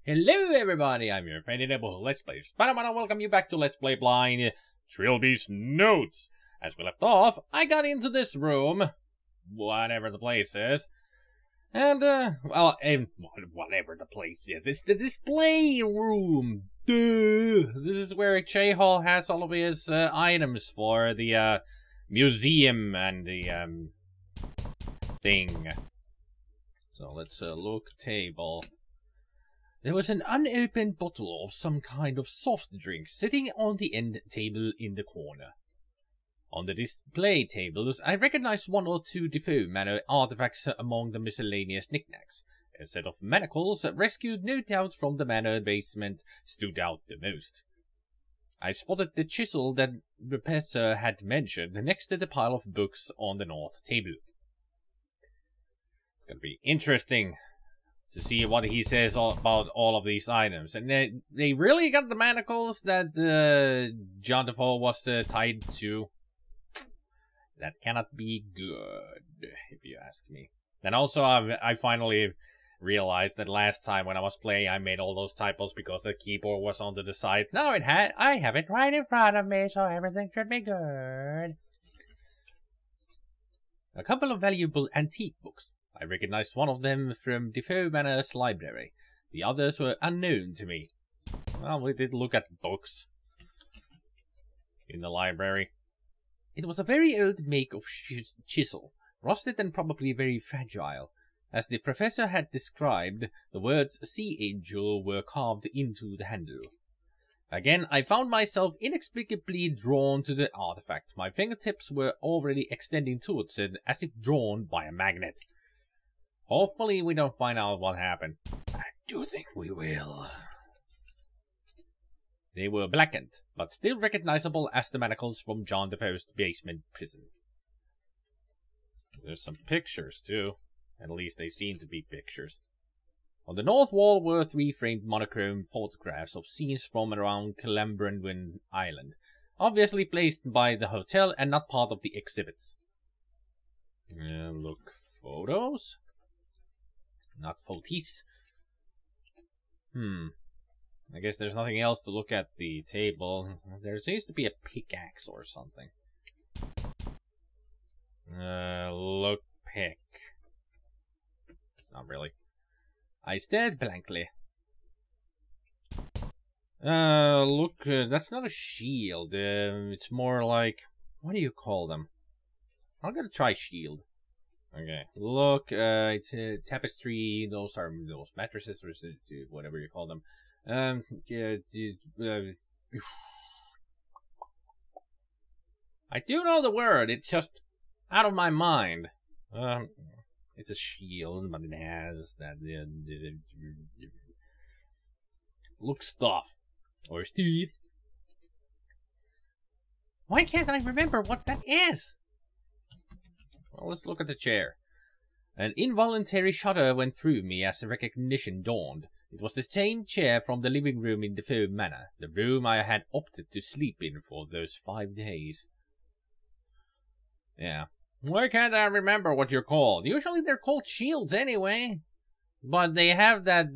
Hello everybody, I'm your friend Inable. Let's Play SpiderMwa and welcome you back to Let's Play Blind Trilby's Notes. As we left off, I got into this room, whatever the place is, and, whatever the place is, it's the display room. Duh. This is where J-Hall has all of his items for the museum and the thing. So let's look table. There was an unopened bottle of some kind of soft drink sitting on the end table in the corner. On the display tables, I recognized one or two Defoe Manor artifacts among the miscellaneous knickknacks. A set of manacles, rescued no doubt from the manor basement, stood out the most. I spotted the chisel that the professor had mentioned next to the pile of books on the north table. It's gonna be interesting to see what he says about all of these items. And they really got the manacles that John Defoe was tied to. That cannot be good, if you ask me. And also, I finally realized that last time when I was playing, I made all those typos because the keyboard was on the side. Now I have it right in front of me, so everything should be good. A couple of valuable antique books. I recognized one of them from Defoe Manor's library. The others were unknown to me. Well, we did look at books in the library. It was a very old make of chisel, rusted and probably very fragile. As the professor had described, the words Sea Angel were carved into the handle. Again, I found myself inexplicably drawn to the artifact. My fingertips were already extending towards it, as if drawn by a magnet. Hopefully we don't find out what happened. I do think we will. They were blackened, but still recognizable as the manacles from John Defoe's basement prison. There's some pictures too. At least they seem to be pictures. On the north wall were 3 framed monochrome photographs of scenes from around Clambrandwin Island, obviously placed by the hotel and not part of the exhibits. Look, photos? Not photos. I guess there's nothing else to look at the table. There seems to be a pickaxe or something. Look pick. It's not really. I stared blankly. Look, that's not a shield. It's more like, what do you call them? I'm gonna try shield. Okay, look, it's a tapestry. Those are those mattresses, or whatever you call them. I do know the word. It's just out of my mind. It's a shield, but it has that look stuff or Steve. Why can't I remember what that is? Well, let's look at the chair. An involuntary shudder went through me as the recognition dawned. It was the same chair from the living room in Defoe Manor, the room I had opted to sleep in for those 5 days. Yeah. Why can't I remember what you're called? Usually they're called shields anyway. But they have that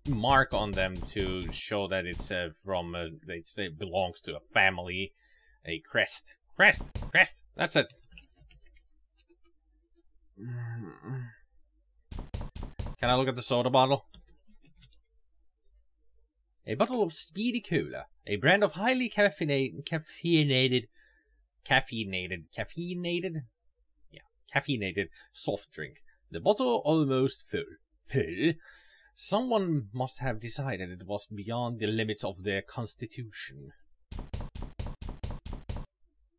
mark on them to show that it's from, it belongs to a family. A crest. Crest! That's it. Can I look at the soda bottle? A bottle of Speedy Cola, a brand of highly caffeinated soft drink. The bottle almost full. Someone must have decided it was beyond the limits of their constitution.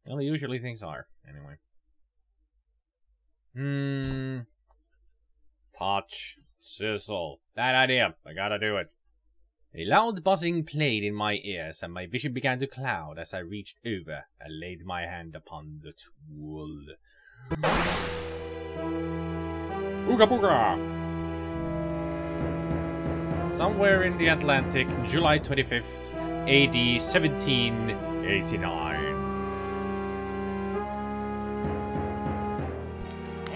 Well, usually things are, anyway. Touch. Sizzle. That idea. I gotta do it. A loud buzzing played in my ears, and my vision began to cloud as I reached over and laid my hand upon the tool. Ooga booga! Somewhere in the Atlantic, July 25th, AD 1789.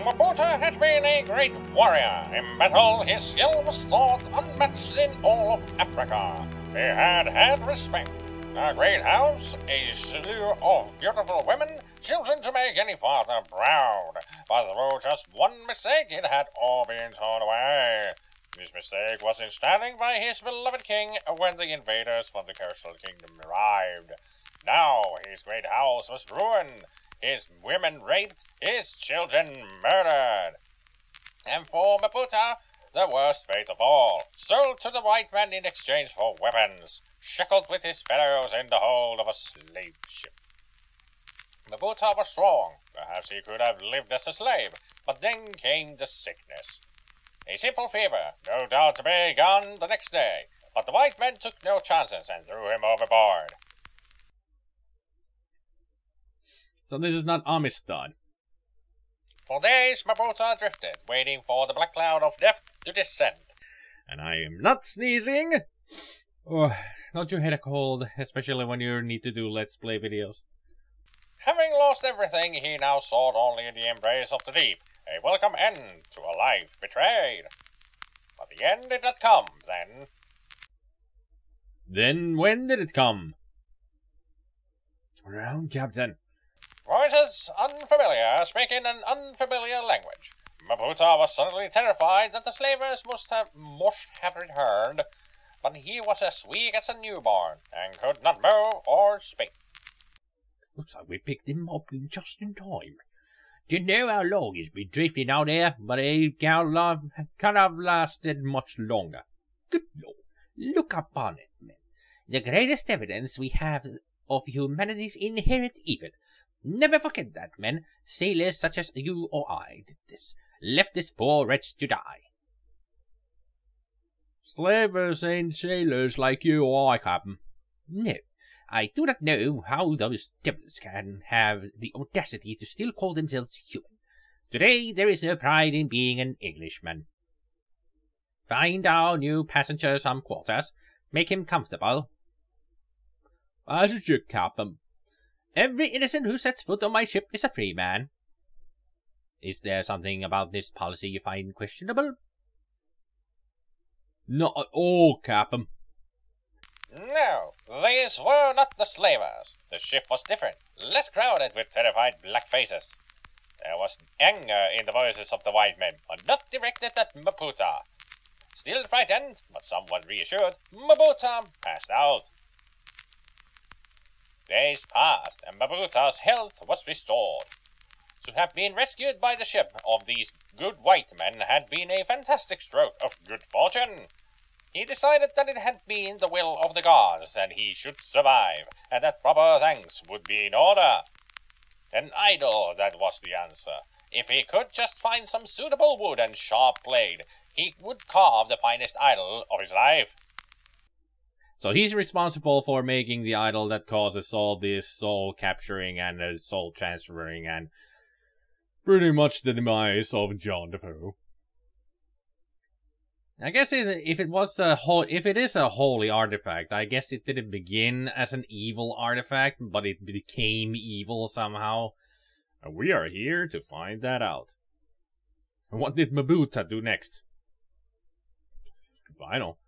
Laporta had been a great warrior. In battle, his skill was thought unmatched in all of Africa. He had respect, a great house, a slew of beautiful women, children to make any father proud. But through just one mistake, it had all been torn away. This mistake was in standing by his beloved king when the invaders from the Coastal Kingdom arrived. Now his great house was ruined, his women raped, his children murdered. And for Maputa, the worst fate of all, sold to the white man in exchange for weapons, shackled with his fellows in the hold of a slave ship. Maputa was strong, perhaps he could have lived as a slave, but then came the sickness. A simple fever, no doubt to be gone the next day, but the white men took no chances and threw him overboard. So this is not Amistad. For days Maputa drifted, waiting for the black cloud of death to descend. And I am not sneezing! Oh, don't you hate a cold, especially when you need to do Let's Play videos? Having lost everything, he now sought only the embrace of the deep, a welcome end to a life betrayed. But the end did not come, then. Then when did it come? Turn around, Captain. Voices unfamiliar, speaking an unfamiliar language. Maputa was suddenly terrified that the slavers must have returned, but he was as weak as a newborn, and could not move or speak. Looks like we picked him up just in time. Didn't know how long he's been drifting out there, but it can't have lasted much longer. Good Lord, look upon it, men. The greatest evidence we have of humanity's inherent evil. Never forget that, men. Sailors such as you or I did this. Left this poor wretch to die. Slavers ain't sailors like you or I, Captain. No, I do not know how those devils can have the audacity to still call themselves human. Today there is no pride in being an Englishman. Find our new passenger some quarters. Make him comfortable. Passenger, Captain. Every innocent who sets foot on my ship is a free man. Is there something about this policy you find questionable? Not at all, Captain. No, these were not the slavers. The ship was different, less crowded with terrified black faces. There was anger in the voices of the white men, but not directed at Maputa. Still frightened, but somewhat reassured, Maputa passed out. Days passed, and Maputa's health was restored. To have been rescued by the ship of these good white men had been a fantastic stroke of good fortune. He decided that it had been the will of the gods that he should survive, and that proper thanks would be in order. An idol, that was the answer. If he could just find some suitable wood and sharp blade, he would carve the finest idol of his life. So he's responsible for making the idol that causes all this soul capturing and soul transferring and pretty much the demise of John Defoe. I guess if it is a holy artifact, I guess it didn't begin as an evil artifact, but it became evil somehow. And we are here to find that out. And what did Maputa do next? Final.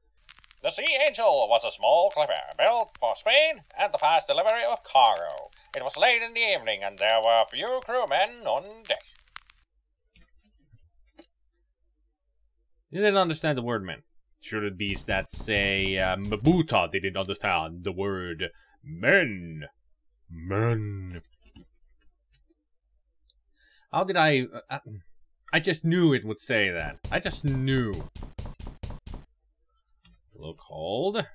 The Sea Angel was a small clipper built for speed and the fast delivery of cargo. It was late in the evening and there were few crewmen on deck. You didn't understand the word, man. Should it be that say Maputa didn't understand the word men? Men. How did I just knew it would say that. I just knew. A little cold. A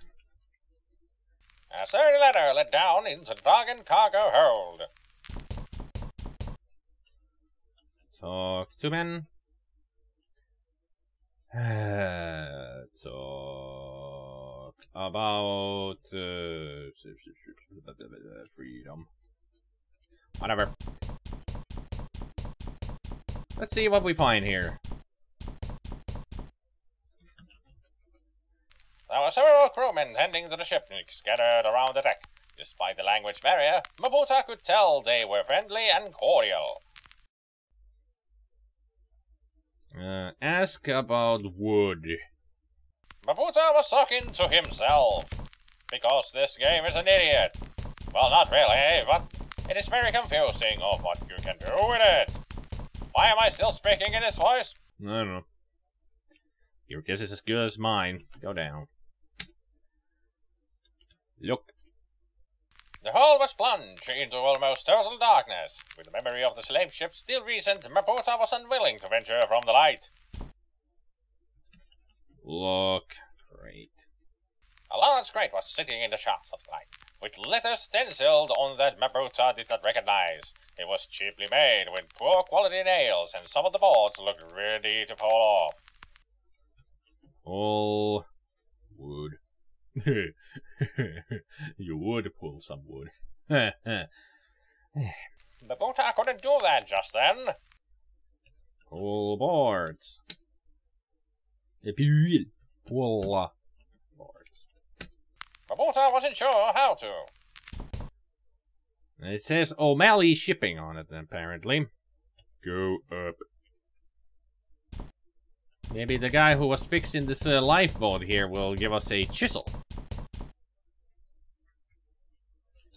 sturdy ladder led down into the darkened cargo hold. Talk to men. Talk about freedom. Whatever. Let's see what we find here. There were several crewmen tending to the ship scattered around the deck. Despite the language barrier, Maputa could tell they were friendly and cordial. ask about wood. Mabuta was talking to himself. Because this game is an idiot. Well, not really, but it is very confusing of what you can do with it. Why am I still speaking in this voice? I don't know. Your guess is as good as mine. Go down. Look. The hall was plunged into almost total darkness. With the memory of the slave ship still recent, Mabuta was unwilling to venture from the light. Look. Great. A large crate was sitting in the shaft of the light, with letters stenciled on that Mabuta did not recognize. It was cheaply made, with poor quality nails, and some of the boards looked ready to fall off. All wood. You would pull some wood. Mabuta couldn't do that just then. Pull boards. Pull boards. Mabuta wasn't sure how to. It says O'Malley Shipping on it, apparently. Go up. Maybe the guy who was fixing this lifeboat here will give us a chisel.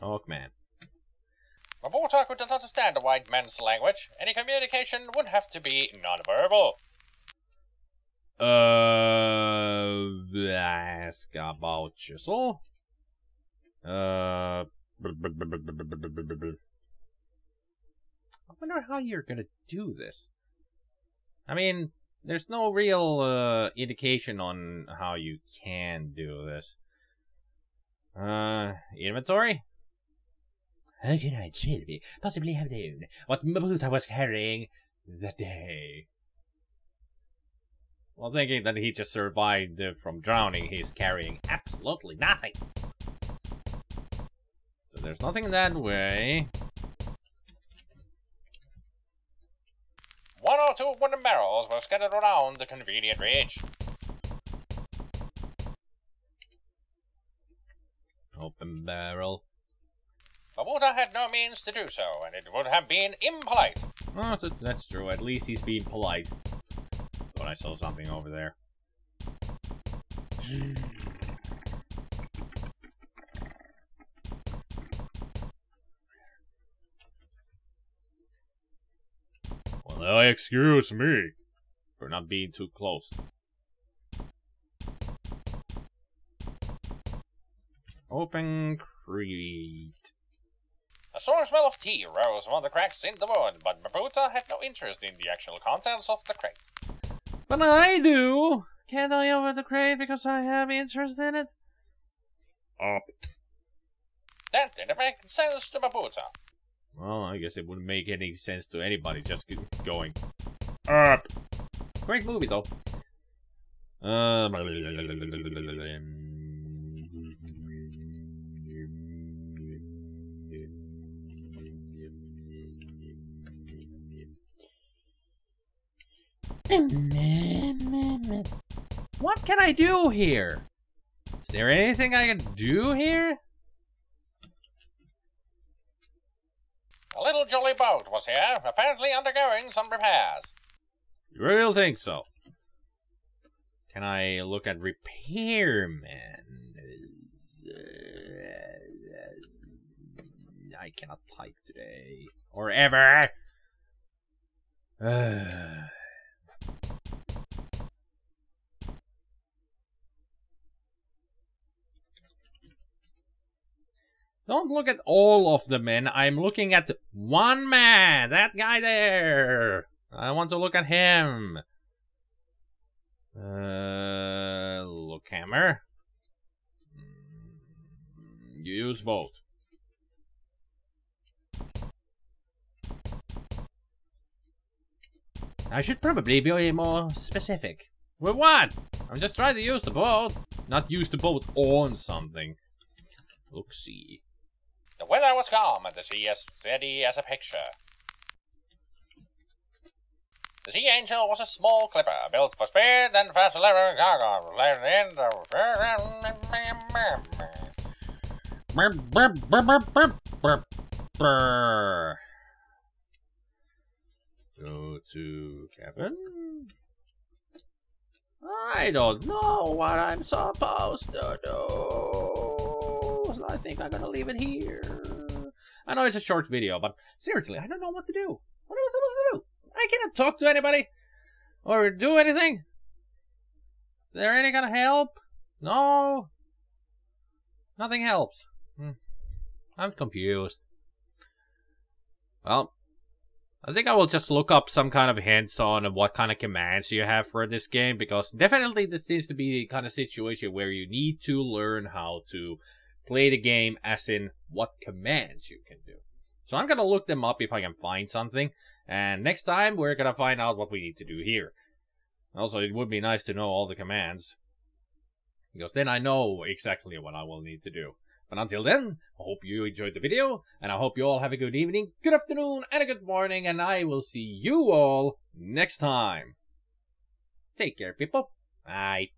Talk, man. Mabuta could not understand the white man's language. Any communication would have to be non-verbal. Ask about chisel. I wonder how you're gonna do this. I mean, there's no real indication on how you can do this. Inventory? How can I, Trilby, possibly have known what Mabuta was carrying that day? Well, thinking that he just survived from drowning, he's carrying absolutely nothing. So there's nothing that way. 1 or 2 wooden barrels were scattered around the convenient ridge. Open barrel. Mabuta had no means to do so, and it would have been impolite. Oh, that's true. At least he's being polite. Thought I saw something over there. Well, excuse me for not being too close. Open crate. A strong smell of tea rose from the cracks in the wood, but Mabuta had no interest in the actual contents of the crate. But I do! Can't I open the crate because I have interest in it? Up. That didn't make sense to Mabuta. Well, I guess it wouldn't make any sense to anybody just going up. Great movie, though. What can I do here? Is there anything I can do here? A little jolly boat was here, apparently undergoing some repairs. You really think so? Can I look at repairman? I cannot type today. Or ever. Don't look at all of the men. I'm looking at one man. That guy there. I want to look at him. Look hammer. Use both. I should probably be more specific. With what? I'm just trying to use the boat. Not use the boat on something. Look, see. The weather was calm and the sea as steady as a picture. The Sea Angel was a small clipper built for speed and fast delivering cargo. Go to cabin. I don't know what I'm supposed to do. So I think I'm gonna leave it here. I know it's a short video, but seriously, I don't know what to do. What am I supposed to do? I cannot talk to anybody or do anything. Is there any kind of help? No. Nothing helps. I'm confused. Well, I think I will just look up some kind of hints on what kind of commands you have for this game, because definitely this seems to be the kind of situation where you need to learn how to play the game, as in what commands you can do. So I'm gonna look them up if I can find something, and next time we're gonna find out what we need to do here. Also, it would be nice to know all the commands, because then I know exactly what I will need to do. But until then, I hope you enjoyed the video, and I hope you all have a good evening, good afternoon, and a good morning, and I will see you all next time. Take care, people. Bye.